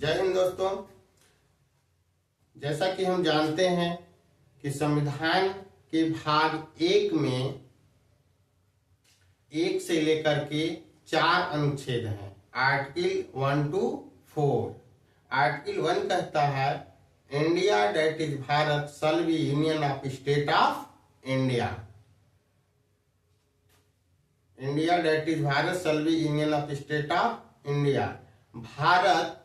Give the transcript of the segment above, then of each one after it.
जय हिंद दोस्तों। जैसा कि हम जानते हैं कि संविधान के भाग 1 में 1 से लेकर के 4 अनुच्छेद हैं। Article 1 to 4। आर्टिकल 1 कहता है India that is Bharat shall be union of state of India. India that is Bharat shall be union of state of India. Bharat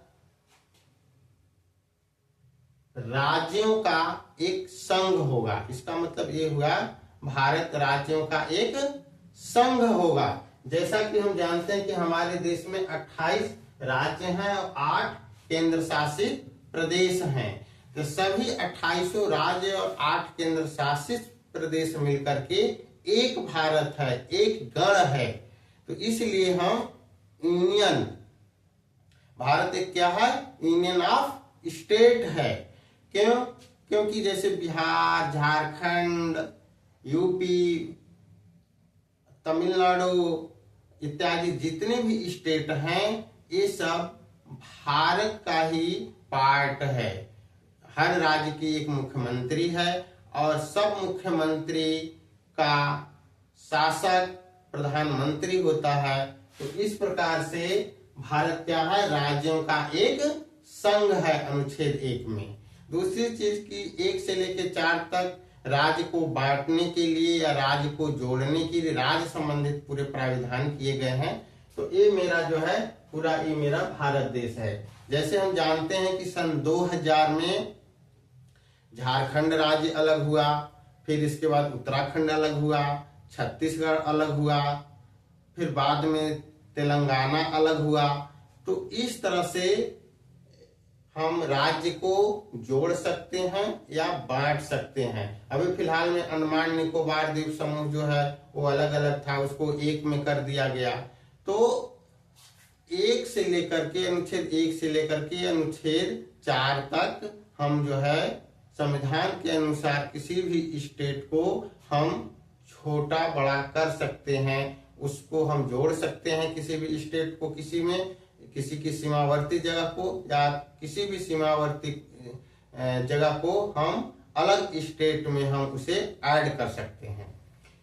राज्यों का एक संघ होगा। इसका मतलब ये हुआ भारत राज्यों का एक संघ होगा। जैसा कि हम जानते हैं कि हमारे देश में 28 राज्य हैं और 8 केंद्र शासित प्रदेश हैं। तो सभी 28 राज्य और 8 केंद्र शासित प्रदेश मिलकर के एक भारत है, एक गण है। तो इसलिए हम यूनियन, भारत एक क्या है? यूनियन ऑफ स्टेट है। क्यों? क्योंकि जैसे बिहार, झारखंड, यूपी, तमिलनाडु इत्यादि जितने भी स्टेट हैं ये सब भारत का ही पार्ट है। हर राज्य की एक मुख्यमंत्री है और सब मुख्यमंत्री का शासक प्रधानमंत्री होता है। तो इस प्रकार से भारत क्या है? राज्यों का एक संघ है अनुच्छेद 1 में। दूसरी चीज की 1 से लेकर 4 तक राज्य को बांटने के लिए या राज्य को जोड़ने के लिए राज्य संबंधित पूरे प्राविधान किए गए हैं। तो ये मेरा जो है पूरा ये मेरा भारत देश है। जैसे हम जानते हैं कि सन 2000 में झारखंड राज्य अलग हुआ, फिर इसके बाद उत्तराखंड अलग हुआ, छत्तीसगढ़ अलग हुआ, फिर बाद में तेलंगाना अलग हुआ। तो इस तरह से हम राज्य को जोड़ सकते हैं या बांट सकते हैं। अभी फिलहाल में अंडमान निकोबार द्वीप समूह जो है वो अलग अलग था, उसको 1 में कर दिया गया। तो 1 से लेकर के अनुच्छेद 1 से लेकर के अनुच्छेद 4 तक हम जो है संविधान के अनुसार किसी भी स्टेट को हम छोटा बड़ा कर सकते हैं, उसको हम जोड़ सकते हैं किसी भी स्टेट को किसी में, किसी की सीमावर्ती जगह को या किसी भी सीमावर्ती जगह को हम अलग स्टेट में हम उसे ऐड कर सकते हैं।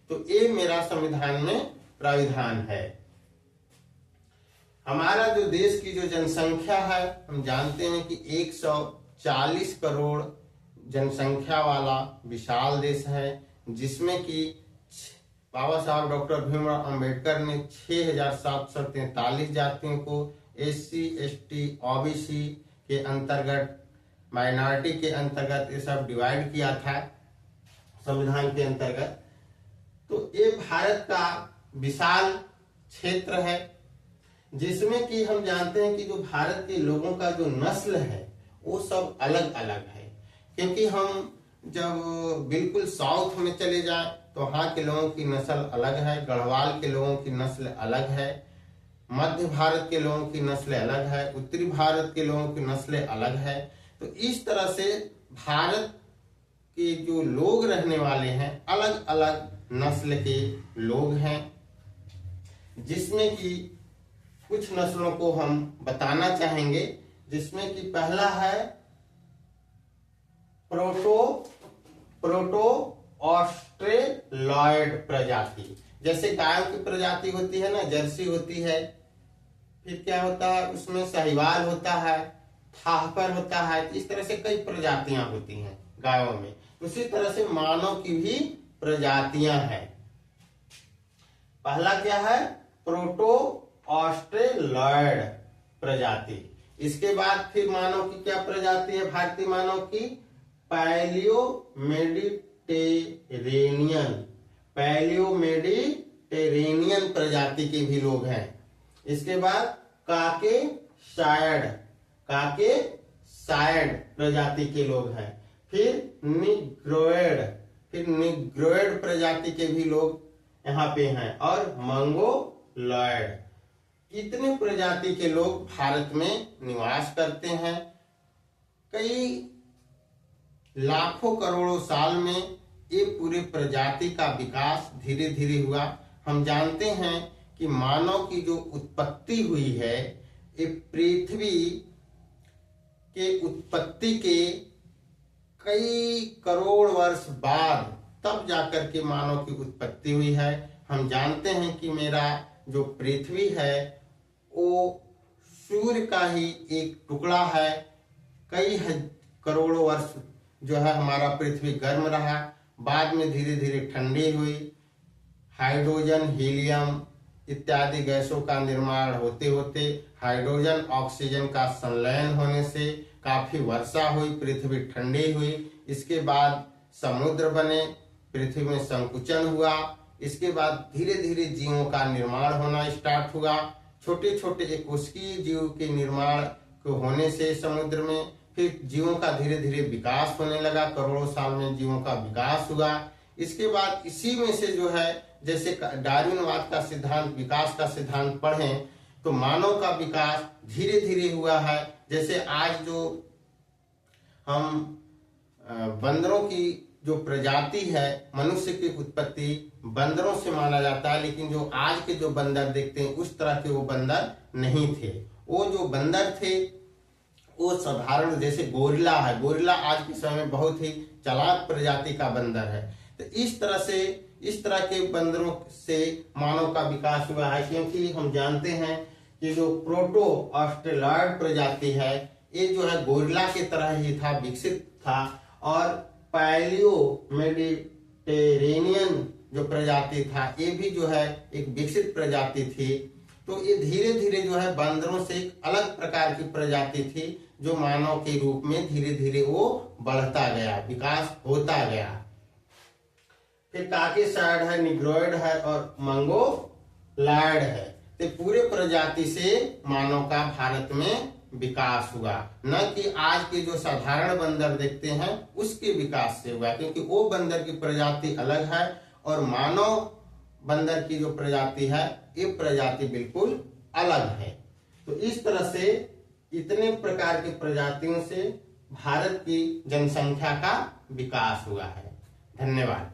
तो ये मेरा संविधान में प्राविधान है। हमारा जो देश की जो जनसंख्या है, हम जानते हैं कि 140 करोड़ जनसंख्या वाला विशाल देश है, जिसमें कि बाबा साहब डॉक्टर भीमराव अंबेडकर ने 6743 जातियों को SC, ST, OBC के अंतर्गत, माइनॉरिटी के अंतर्गत ये सब डिवाइड किया था संविधान के अंतर्गत। तो ये भारत का विशाल क्षेत्र है, जिसमें कि हम जानते हैं कि जो भारत के लोगों का जो नस्ल है वो सब अलग अलग है। क्योंकि हम जब बिल्कुल साउथ में चले जाएं तो वहाँ के लोगों की नस्ल अलग है, गढ़वाल के लोगों की नस्ल अलग है, मध्य भारत के लोगों की नस्ल अलग है, उत्तरी भारत के लोगों की नस्ल अलग है। तो इस तरह से भारत के जो लोग रहने वाले हैं अलग अलग नस्ल के लोग हैं, जिसमें कि कुछ नस्लों को हम बताना चाहेंगे। जिसमें कि पहला है प्रोटो ऑस्ट्रेलॉयड प्रजाति। जैसे गायों की प्रजाति होती है ना, जर्सी होती है, फिर क्या होता है उसमें साहिवाल होता है, थापर होता है। इस तरह से कई प्रजातियां होती हैं गायों में। उसी तरह से मानव की भी प्रजातियां हैं। पहला क्या है? प्रोटो ऑस्ट्रेलॉयड प्रजाति। इसके बाद फिर मानव की क्या प्रजाति है? भारतीय मानव की पैलियो मेडिटेरेनियन प्रजाति के भी लोग हैं। इसके बाद काके सायड प्रजाति के लोग हैं। फिर निग्रोइड प्रजाति के भी लोग यहाँ पे हैं, और मंगोलॉयड। इतने प्रजाति के लोग भारत में निवास करते हैं। कई लाखों करोड़ों साल में ये पूरे प्रजाति का विकास धीरे धीरे हुआ। हम जानते हैं कि मानव की जो उत्पत्ति हुई है ये पृथ्वी के उत्पत्ति के कई करोड़ वर्ष बाद तब जाकर के मानव की उत्पत्ति हुई है। हम जानते हैं कि मेरा जो पृथ्वी है वो सूर्य का ही एक टुकड़ा है। कई करोड़ों वर्ष जो है हमारा पृथ्वी गर्म रहा, बाद में धीरे धीरे ठंडी हुई। हाइड्रोजन, हीलियम इत्यादि गैसों का निर्माण होते होते हाइड्रोजन ऑक्सीजन का संलयन होने से काफी वर्षा हुई, पृथ्वी ठंडी हुई। इसके बाद समुद्र बने, पृथ्वी में संकुचन हुआ। इसके बाद धीरे धीरे जीवों का निर्माण होना स्टार्ट हुआ। छोटे छोटे एकोष्कीय जीव के निर्माण को होने से समुद्र में फिर जीवों का धीरे धीरे विकास होने लगा। करोड़ों साल में जीवों का विकास हुआ। इसके बाद इसी में से जो है, जैसे डार्विनवाद का सिद्धांत, विकास का सिद्धांत पढ़ें तो मानव का विकास धीरे धीरे हुआ है। जैसे आज जो हम बंदरों की जो प्रजाति है, मनुष्य की उत्पत्ति बंदरों से माना जाता है, लेकिन जो आज के जो बंदर देखते हैं उस तरह के वो बंदर नहीं थे। वो जो बंदर थे वो साधारण, जैसे गोरिल्ला है, गोरिल्ला आज के समय में बहुत ही चालाक प्रजाति का बंदर है। तो इस तरह से, इस तरह के बंदरों से मानव का विकास हुआ है। क्योंकि हम जानते हैं कि जो प्रोटो ऑस्ट्रेलॉइड प्रजाति है ये जो है गोरिल्ला के तरह ही था, विकसित था। और पैलियो मेडिटेरेनियन जो प्रजाति था ये भी जो है एक विकसित प्रजाति थी। तो ये धीरे धीरे जो है बंदरों से एक अलग प्रकार की प्रजाति थी जो मानव के रूप में धीरे धीरे वो बढ़ता गया, विकास होता गया। फिर काकेसाइड है, निग्रोइड है और मंगोलायड है। तो पूरे प्रजाति से मानव का भारत में विकास हुआ, न कि आज के जो साधारण बंदर देखते हैं उसके विकास से हुआ। क्योंकि वो बंदर की प्रजाति अलग है और मानव बंदर की जो प्रजाति है ये प्रजाति बिल्कुल अलग है। तो इस तरह से इतने प्रकार की प्रजातियों से भारत की जनसंख्या का विकास हुआ है। धन्यवाद।